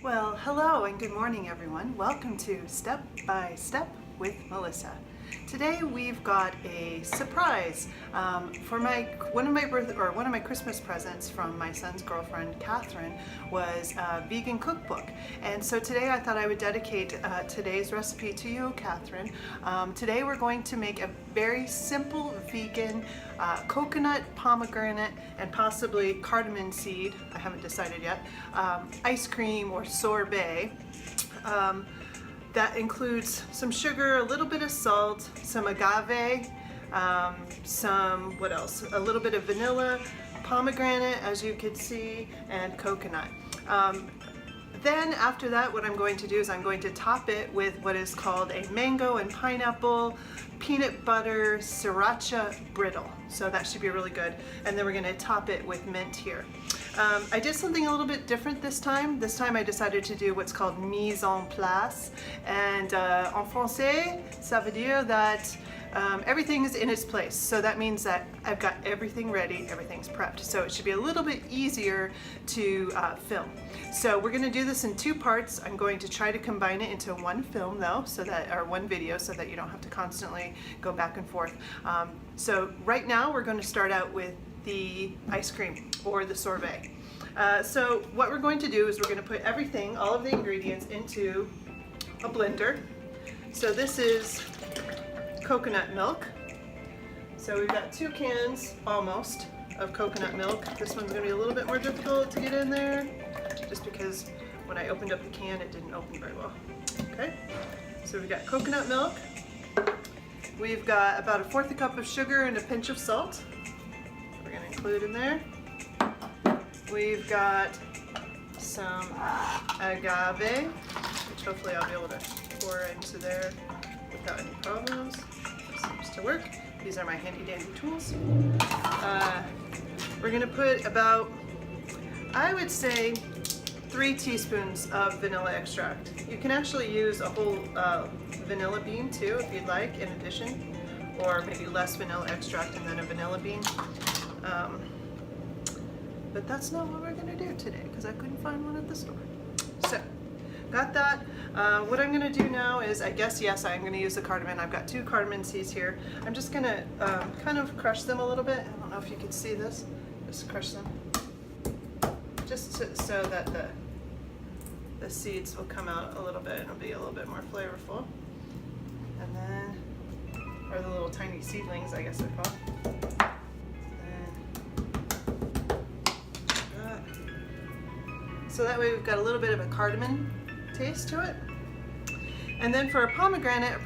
Well, hello and good morning everyone. Welcome to Step by Step with Melissa. Today we've got a surprise for one of my Christmas presents from my son's girlfriend Catherine was a vegan cookbook, and so today I thought I would dedicate today's recipe to you, Catherine. Today we're going to make a very simple vegan coconut, pomegranate, and possibly cardamom seed, I haven't decided yet, ice cream or sorbet. That includes some sugar, a little bit of salt, some agave, what else? A little bit of vanilla, pomegranate, as you can see, and coconut. Then after that, what I'm going to do is I'm going to top it with what is called a mango and pineapple peanut butter sriracha brittle. So that should be really good. And then we're going to top it with mint here. I did something a little bit different this time. This time I decided to do what's called mise en place. And en français, ça veut dire that everything is in its place. So that means that I've got everything ready, everything's prepped. So it should be a little bit easier to film. So we're gonna do this in two parts. I'm going to try to combine it into one film though, or one video, so that you don't have to constantly go back and forth. So right now we're going to start out with the ice cream or the sorbet. So what we're going to do is we're going to put everything, all of the ingredients, into a blender. So this is coconut milk. So we've got 2 cans almost of coconut milk. This one's going to be a little bit more difficult to get in there, just because when I opened up the can it didn't open very well. Okay, so we've got coconut milk. We've got about 1/4 cup of sugar and a pinch of salt. We're going to include in there. We've got some agave, which hopefully I'll be able to pour into there without any problems. Seems to work. These are my handy dandy tools. We're going to put about, I would say, 3 teaspoons of vanilla extract. You can actually use a whole vanilla bean too if you'd like in addition, or maybe less vanilla extract and then a vanilla bean. But that's not what we're going to do today because I couldn't find one at the store. So, got that. What I'm going to do now is, I'm going to use the cardamom. I've got 2 cardamom seeds here. I'm just going to kind of crush them a little bit. I don't know if you can see this. Just crush them. Just so that the seeds will come out a little bit and it'll be a little bit more flavorful. And then, or the little tiny seedlings, I guess they're called. So that way we've got a little bit of a cardamom taste to it. And then for a pomegranate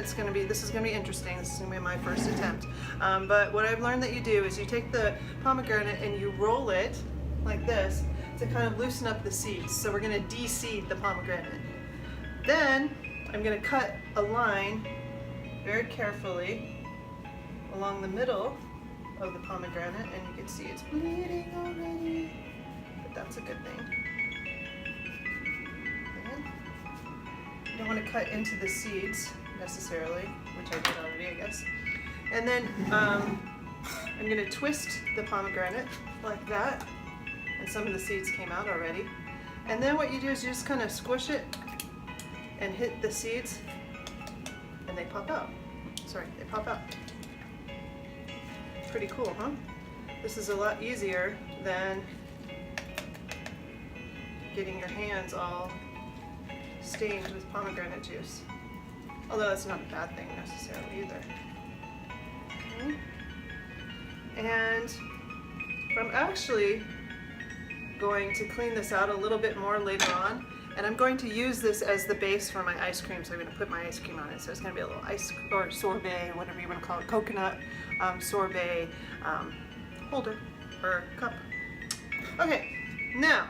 is going to be, this is going to be interesting. This is going to be my first attempt. But what I've learned that you do is you take the pomegranate and you roll it like this to kind of loosen up the seeds. So we're going to de-seed the pomegranate. Then I'm going to cut a line very carefully along the middle of the pomegranate, and you can see it's bleeding already, but that's a good thing. You don't want to cut into the seeds necessarily, which I did already, I guess. And then I'm going to twist the pomegranate like that, and some of the seeds came out already. And then what you do is you just kind of squish it and hit the seeds, and they pop out. Sorry, they pop out. Pretty cool, huh? This is a lot easier than getting your hands all stained with pomegranate juice. Although that's not a bad thing necessarily either. Okay. And I'm actually going to clean this out a little bit more later on, and I'm going to use this as the base for my ice cream. So I'm going to put my ice cream on it. So it's going to be a little or sorbet, whatever you want to call it, coconut sorbet holder or cup. Okay, now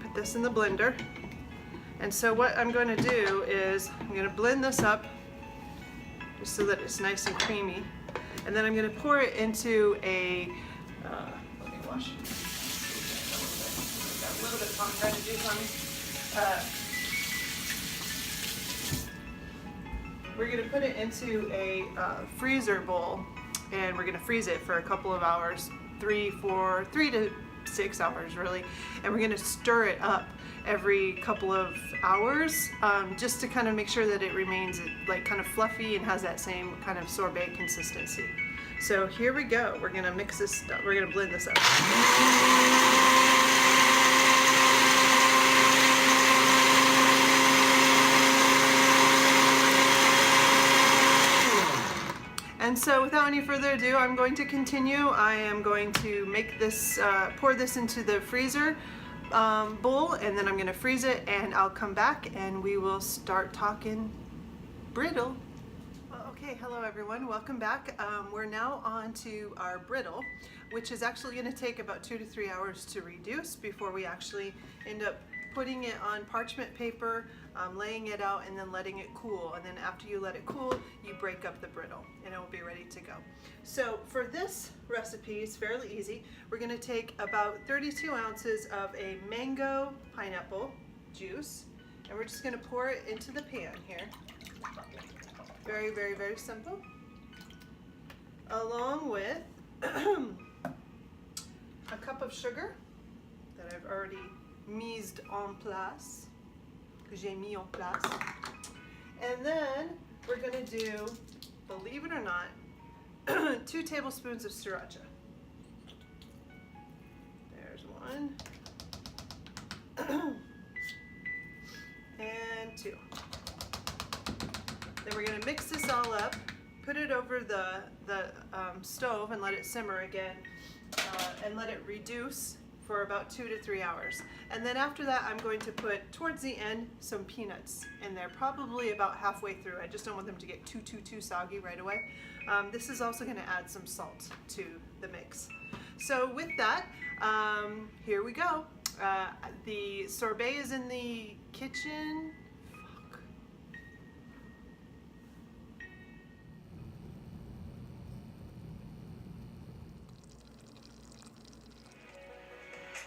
put this in the blender. And so what I'm going to do is I'm going to blend this up just so that it's nice and creamy. And then I'm going to pour it into a, let me wash. Got a little bit of pomegranate juice on me. We're going to put it into a freezer bowl, and we're going to freeze it for a couple of hours, 3 to 6 hours really, and we're going to stir it up every couple of hours, just to kind of make sure that it remains like kind of fluffy and has that same kind of sorbet consistency. So here we go. We're going to mix this stuff. We're going to blend this up. And so without any further ado, I'm going to continue. I am going to make this, pour this into the freezer bowl, and then I'm going to freeze it, and I'll come back and we will start talking brittle. Okay, hello everyone, welcome back. We're now on to our brittle, which is actually going to take about 2 to 3 hours to reduce before we actually end up putting it on parchment paper, laying it out, and then letting it cool. And then after you let it cool, you break up the brittle and it will be ready to go. So for this recipe, it's fairly easy. We're going to take about 32 ounces of a mango pineapple juice, and we're just going to pour it into the pan here. Very, very, very simple. Along with a cup of sugar that I've already mise en place, que j'ai mis en place. And then we're going to do, believe it or not, 2 tablespoons of sriracha. There's one. And 2. Then we're going to mix this all up, put it over the stove and let it simmer again, and let it reduce for about 2 to 3 hours. And then after that, I'm going to put, towards the end, some peanuts in there, probably about halfway through. I just don't want them to get too soggy right away. This is also going to add some salt to the mix. So with that, here we go. The sorbet is in the kitchen.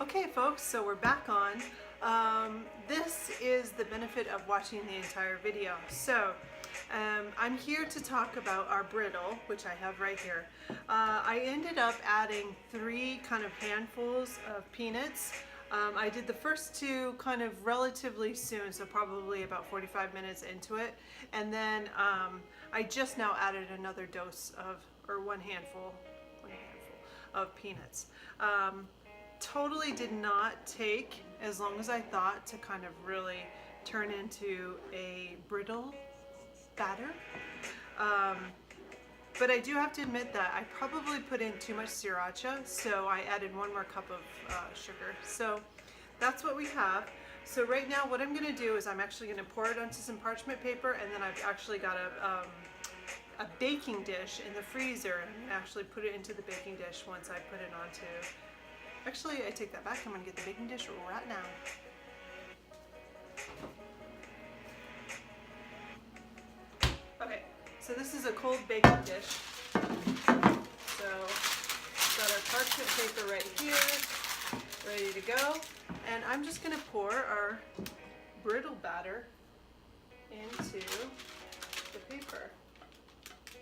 Okay folks, so we're back on. This is the benefit of watching the entire video. So I'm here to talk about our brittle, which I have right here. I ended up adding 3 kind of handfuls of peanuts. I did the first 2 kind of relatively soon, so probably about 45 minutes into it. And then I just now added another dose of, or one handful of peanuts. Totally did not take as long as I thought to kind of really turn into a brittle batter. But I do have to admit that I probably put in too much sriracha, so I added 1 more cup of sugar. So that's what we have. So right now what I'm going to do is I'm actually going to pour it onto some parchment paper, and then I've actually got a baking dish in the freezer, and actually put it into the baking dish once I put it onto. Actually, I take that back. I'm going to get the baking dish right now. Okay, so this is a cold baking dish. So, got our parchment paper right here, ready to go. And I'm just going to pour our brittle batter into the paper.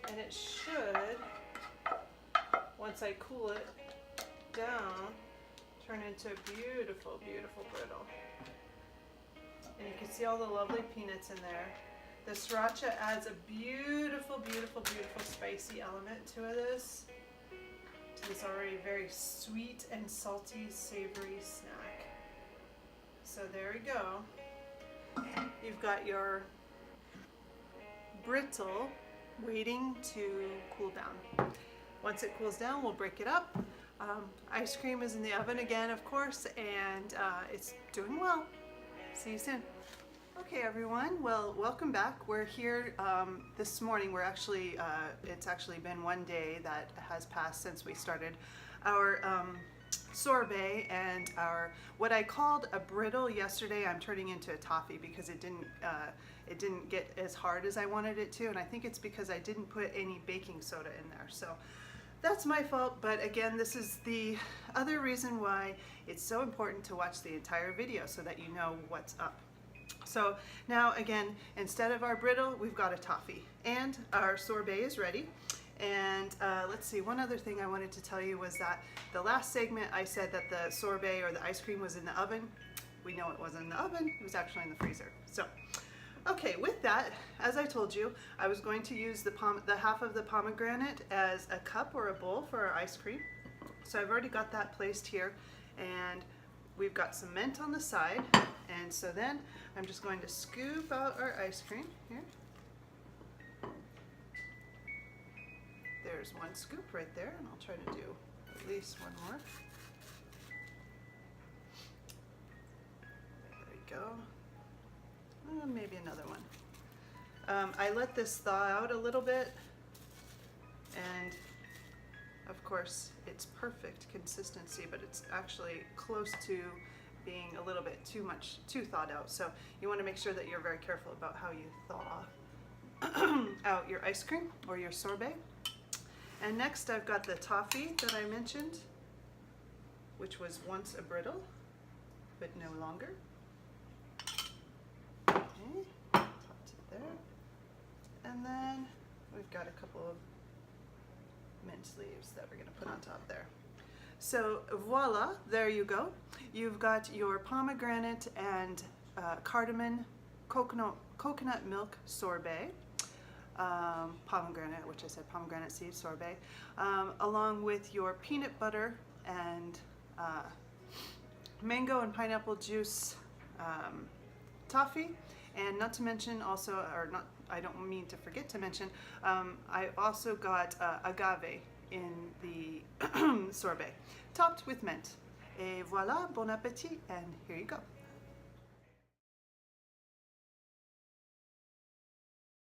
And it should, once I cool it down, turn into a beautiful, beautiful brittle. And you can see all the lovely peanuts in there. The sriracha adds a beautiful, beautiful, beautiful spicy element to this already very sweet and salty, savory snack. So there we go. You've got your brittle waiting to cool down. Once it cools down, we'll break it up. Ice cream is in the oven again, of course, and it's doing well. See you soon. Okay, everyone. Well, welcome back. We're here this morning. We're actually, it's actually been 1 day that has passed since we started our sorbet, and our, what I called a brittle yesterday, I'm turning into a toffee because it didn't get as hard as I wanted it to, and I think it's because I didn't put any baking soda in there. So that's my fault, but again, this is the other reason why it's so important to watch the entire video so that you know what's up. So now again, instead of our brittle, we've got a toffee, and our sorbet is ready. And let's see, one other thing I wanted to tell you was that the last segment I said that the sorbet or the ice cream was in the oven. We know it wasn't in the oven, it was actually in the freezer. So, okay, with that, as I told you, I was going to use the half of the pomegranate as a cup or a bowl for our ice cream. So I've already got that placed here, and we've got some mint on the side. And so then I'm just going to scoop out our ice cream here. There's one scoop right there, and I'll try to do at least one more. There we go. And maybe another one. I let this thaw out a little bit, and of course it's perfect consistency, but it's actually close to being a little bit too thawed out. So you want to make sure that you're very careful about how you thaw out your ice cream or your sorbet. And next I've got the toffee that I mentioned, which was once a brittle, but no longer. Okay, top to there. And then we've got a couple of mint leaves that we're going to put on top there. So voila, there you go. You've got your pomegranate and cardamom coconut milk sorbet. Pomegranate, which I said pomegranate seed sorbet, along with your peanut butter and mango and pineapple juice toffee, and not to mention also, or not, I don't mean to forget to mention, I also got agave in the sorbet, topped with mint. Et voilà, bon appétit, and here you go.